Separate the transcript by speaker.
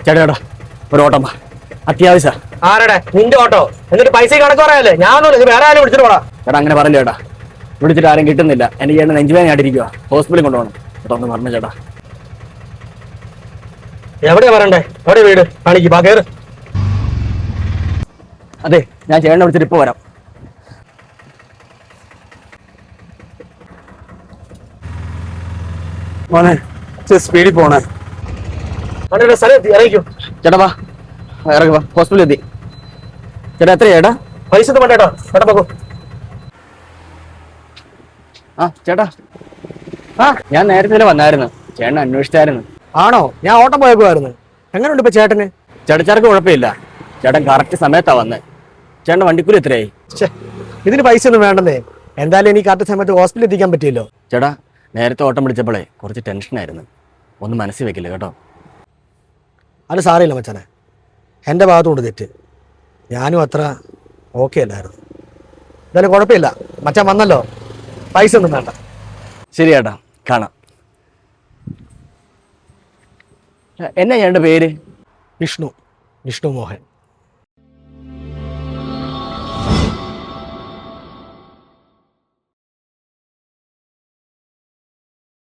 Speaker 1: ചേട്ടാ ഒരു ഓട്ടം അത്യാവശ്യം.
Speaker 2: ആരടെ നിന്റെ ഓട്ടോ? എന്നിട്ട് പൈസ കണക്ക് പറയാല്ലേ? ഞാനൊന്നും വേറെ ആരും വിളിച്ചിട്ട് പോടാ.
Speaker 1: ചേട്ടാ അങ്ങനെ പറയില്ല ചേട്ടാ, വിളിച്ചിട്ട് ആരും കിട്ടുന്നില്ല. എനിക്ക് ചേട്ടൻ നെഞ്ചുവേദന ആയിട്ടിരിക്കുക, ഹോസ്പിറ്റലിൽ കൊണ്ടുപോകണം. ചേട്ടാ ഒന്ന് പറഞ്ഞു ചേട്ടാ.
Speaker 2: എവിടെയാ പറയണ്ടേ? എവിടെ വീട്? കാണിക്ക് ബാ കേറ്.
Speaker 1: അതെ, ഞാൻ ചേട്ടനെ വിളിച്ചിട്ട് ഇപ്പൊ വരാം.
Speaker 3: മോനെ സ്പീഡിൽ പോണേ.
Speaker 2: അവരുടെ സ്ഥലം എത്തി, ഇറങ്ങിക്കോ.
Speaker 1: ചേട്ടാ വാ, ഇറങ്ങി വാ, ഹോസ്പിറ്റലിൽ എത്തി. ചേട്ടാ എത്ര ചേട്ടാ?
Speaker 2: പൈസ ഒന്നും വേണ്ട കേട്ടോ, ചേട്ടാ പോക്കോ.
Speaker 1: ആ ചേട്ടാ, ആ ഞാൻ നേരത്തെ വന്നായിരുന്നു, ചേട്ടൻ അന്വേഷിച്ചായിരുന്നു.
Speaker 2: ആണോ? ഞാൻ ഓട്ടം പോയേക്കുമായിരുന്നു. എങ്ങനെയുണ്ട് ഇപ്പൊ ചേട്ടന്?
Speaker 1: ചേട്ടച്ചാർക്ക് കുഴപ്പമില്ല, ചേട്ടൻ കറക്റ്റ് സമയത്താ വന്നത്. ചേട്ടൻ വണ്ടിക്കൂലി എത്രയായി?
Speaker 2: ഇതിന് പൈസ ഒന്നും വേണ്ടെന്നേ. എന്തായാലും എനിക്ക് കറക്റ്റ് സമയത്ത് ഹോസ്പിറ്റലിൽ എത്തിക്കാൻ പറ്റിയല്ലോ.
Speaker 1: ചേട്ടാ നേരത്തെ ഓട്ടം പിടിച്ചപ്പോഴേ കുറച്ച് ടെൻഷനായിരുന്നു, ഒന്ന് മനസ്സിൽ വെക്കില്ല കേട്ടോ.
Speaker 2: അത് സാരമില്ല മച്ചാനെ, എൻ്റെ ഭാഗത്തുകൊണ്ട് തെറ്റ്. ഞാനും അത്ര ഓക്കെ അല്ലായിരുന്നു. എന്തായാലും കുഴപ്പമില്ല, മച്ചാൻ വന്നല്ലോ, പൈസ ഒന്നും വേണ്ട.
Speaker 1: ശരി ചേട്ടാ, കാണാം. എന്നാ ചേട്ടൻ്റെ പേര്?
Speaker 2: വിഷ്ണു മോഹൻ.